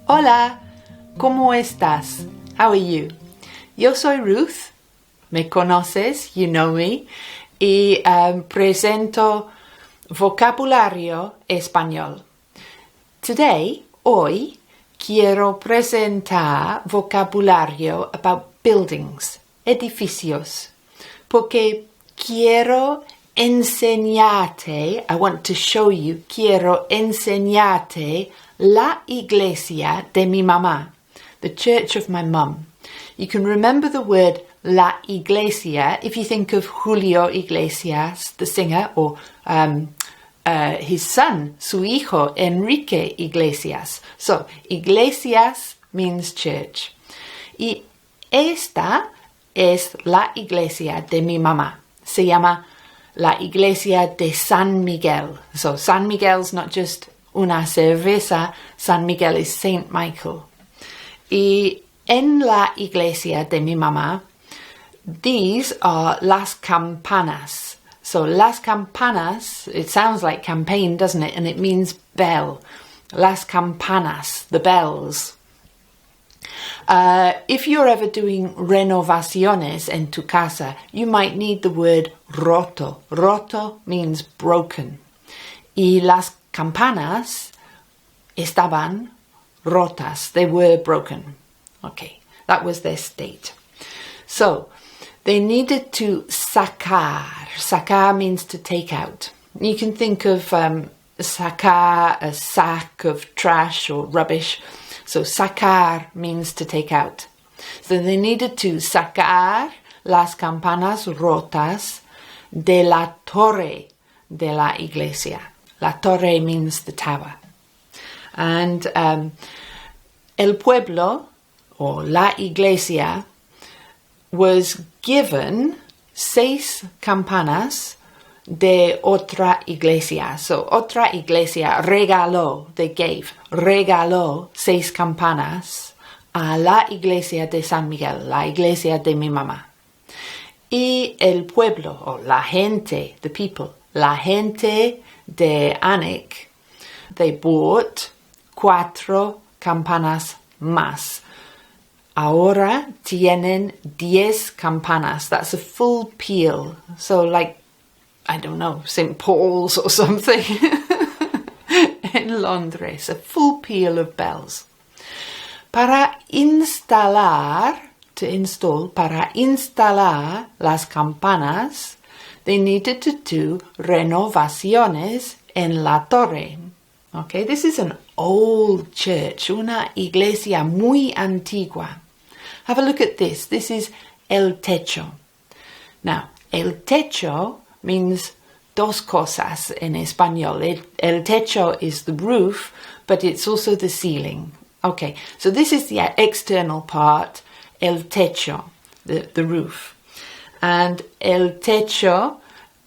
Hola, ¿cómo estás? How are you? Yo soy Ruth, me conoces, you know me, y presento vocabulario español. Today, hoy, quiero presentar vocabulario about buildings, edificios, porque quiero enseñarte, I want to show you, quiero enseñarte la iglesia de mi mamá, the church of my mum. You can remember the word la iglesia if you think of Julio Iglesias, the singer, or his son, su hijo, Enrique Iglesias. So, Iglesias means church. Y esta es la iglesia de mi mamá. Se llama la Iglesia de San Miguel. So, San Miguel's not just una cerveza, San Miguel is Saint Michael. Y en la iglesia de mi mamá, these are las campanas. So las campanas, it sounds like campaign, doesn't it? And it means bell. Las campanas, the bells. If you're ever doing renovaciones en tu casa, you might need the word roto. Roto means broken. Y las campanas estaban rotas. They were broken. Okay, that was their state. So, they needed to sacar. Sacar means to take out. You can think of sacar, a sack of trash or rubbish. So, sacar means to take out. So, they needed to sacar las campanas rotas de la torre de la iglesia. La torre means the tower. And el pueblo, or la iglesia, was given 6 campanas de otra iglesia. So, otra iglesia regaló, they gave, regaló 6 campanas a la iglesia de San Miguel, la iglesia de mi mamá. Y el pueblo, or la gente, the people, la gente de Alnwick, they bought 4 campanas más. Ahora tienen 10 campanas. That's a full peal. So like, I don't know, St. Paul's or something in Londres. A full peal of bells. Para instalar, to install, para instalar las campanas, they needed to do renovaciones en la torre. Okay, this is an old church, una iglesia muy antigua. Have a look at this. This is el techo. Now, el techo means dos cosas in español. El techo is the roof, but it's also the ceiling. Okay, so this is the external part, el techo, the roof. And el techo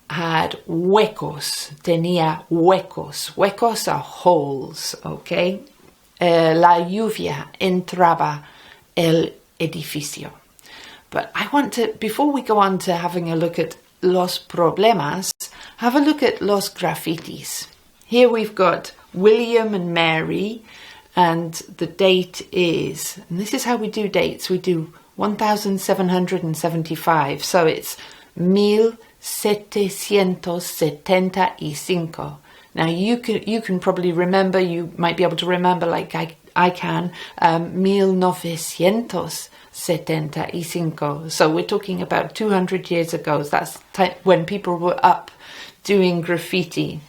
had huecos, tenía huecos. Huecos are holes, okay? La lluvia entraba el edificio. But I want to, before we go on to having a look at los problemas, have a look at los graffitis. Here we've got William and Mary, and the date is, and this is how we do dates, we do 1775, so it's 1775. Now you can probably remember, you might be able to remember like I can, 1975. So we're talking about 200 years ago. That's when people were up doing graffiti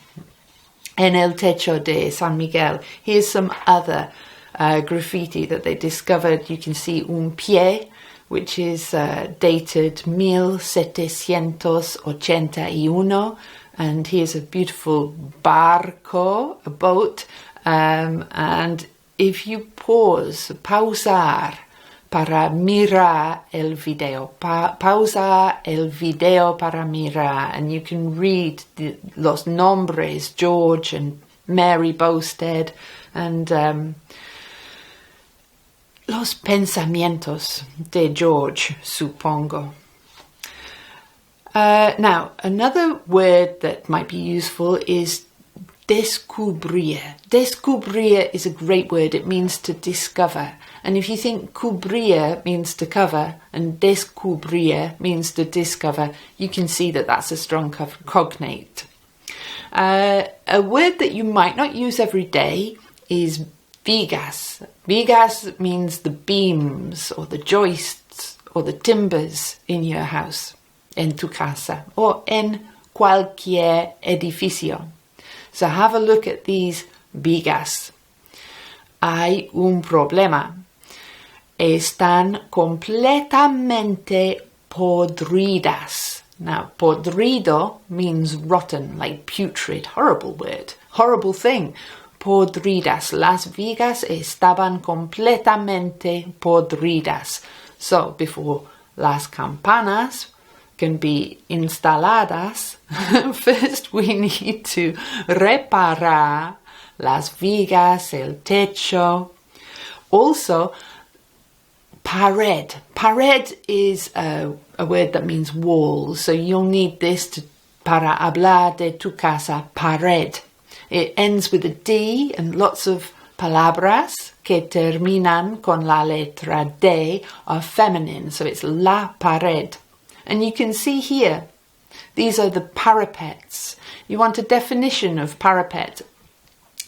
en el techo de San Miguel. Here's some other graffiti that they discovered. You can see un pie, which is dated 1781. And here's a beautiful barco, a boat. And if you pausar para mirar el video, pausa el video para mirar, and you can read los nombres, George and Mary Bowstead, and los pensamientos de George, supongo. Now, another word that might be useful is Descubria. Descubria is a great word. It means to discover. And if you think cubrir means to cover and descubrir means to discover, you can see that that's a strong cognate. A word that you might not use every day is vigas. Vigas means the beams or the joists or the timbers in your house, en tu casa, or en cualquier edificio. So have a look at these vigas. Hay un problema. Están completamente podridas. Now, podrido means rotten, like putrid, horrible word, horrible thing. Podridas. Las vigas estaban completamente podridas. So, before las campanas can be instaladas, first we need to reparar las vigas, el techo. Also, pared. Pared is a word that means wall, so you'll need this para hablar de tu casa, pared. It ends with a D, and lots of palabras que terminan con la letra D are feminine, so it's la pared. And you can see here, these are the parapets. You want a definition of parapet.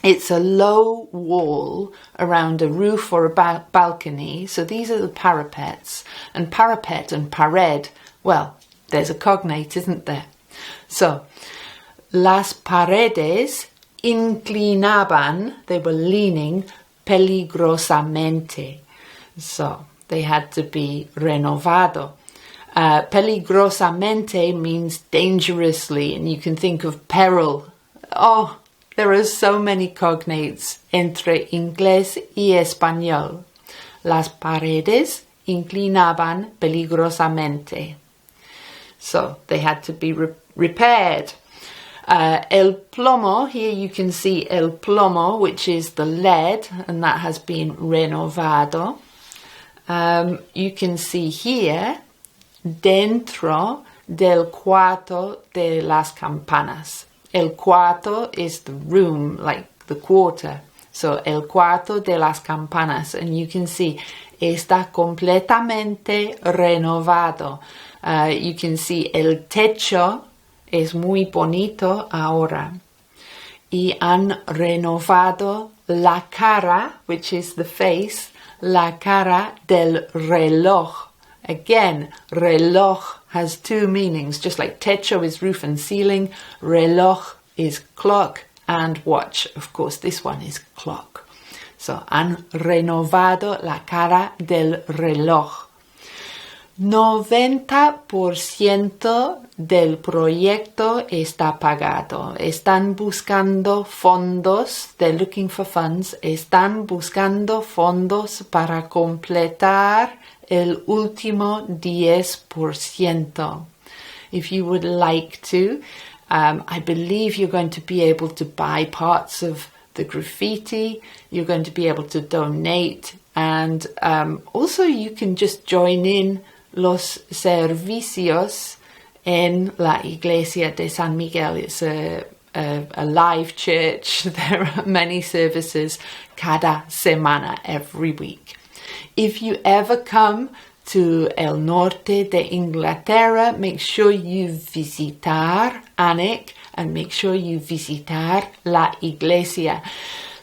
It's a low wall around a roof or a balcony. So these are the parapets. And parapet and pared, well, there's a cognate, isn't there? So, las paredes inclinaban, they were leaning peligrosamente. So, they had to be renovado. Peligrosamente means dangerously, and you can think of peril. Oh, there are so many cognates entre inglés y español. Las paredes inclinaban peligrosamente. So they had to be repaired. El plomo, here you can see el plomo, which is the lead, and that has been renovado. You can see here, dentro del cuarto de las campanas. El cuarto is the room, like the quarter. So, el cuarto de las campanas. And you can see, está completamente renovado. You can see el techo es muy bonito ahora. Y han renovado la cara, which is the face, la cara del reloj. Again, reloj has two meanings, just like techo is roof and ceiling, reloj is clock and watch. Of course, this one is clock. So, han renovado la cara del reloj. 90% del proyecto está pagado. Están buscando fondos, they're looking for funds, están buscando fondos para completar el último 10%. If you would like to, I believe you're going to be able to buy parts of the graffiti, you're going to be able to donate, and also you can just join in los servicios en la Iglesia de San Miguel. It's a live church. There are many services cada semana, every week. If you ever come to el norte de Inglaterra, make sure you visitar Alnwick and make sure you visitar la Iglesia.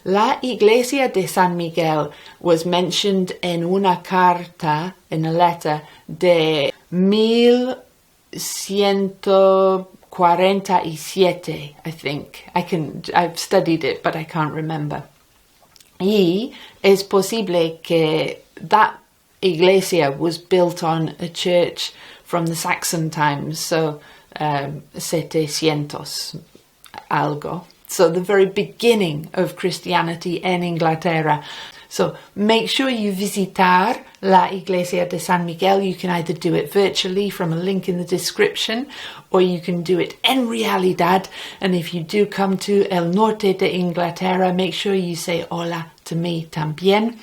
La Iglesia de San Miguel was mentioned en una carta, in a letter, de 1147, I think. I've studied it, but I can't remember. Y es posible que that iglesia was built on a church from the Saxon times, so 700 algo. So the very beginning of Christianity in Inglaterra. So make sure you visitar la Iglesia de San Miguel. You can either do it virtually from a link in the description, or you can do it en realidad. And if you do come to el norte de Inglaterra, make sure you say hola to me también.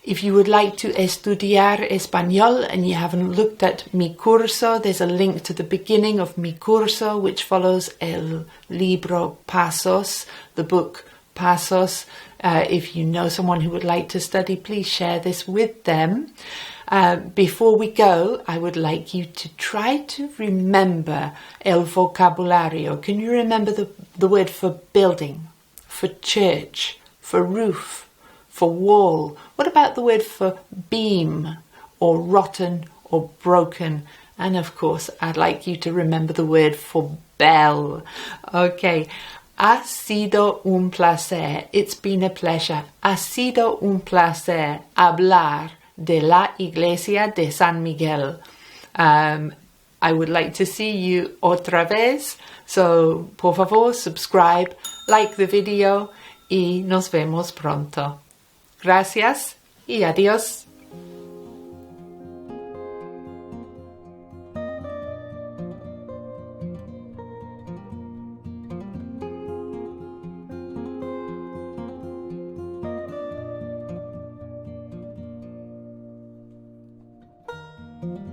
If you would like to estudiar español and you haven't looked at mi curso, there's a link to the beginning of mi curso, which follows el libro Pasos, the book Pasos. If you know someone who would like to study, please share this with them. Before we go, I would like you to try to remember el vocabulario. Can you remember the word for building, for church, for roof, for wall? What about the word for beam, or rotten, or broken? And of course, I'd like you to remember the word for bell. Okay. Ha sido un placer. It's been a pleasure. Ha sido un placer hablar de la Iglesia de San Miguel. I would like to see you otra vez. So, por favor, subscribe, like the video y nos vemos pronto. Gracias y adiós. Thank you.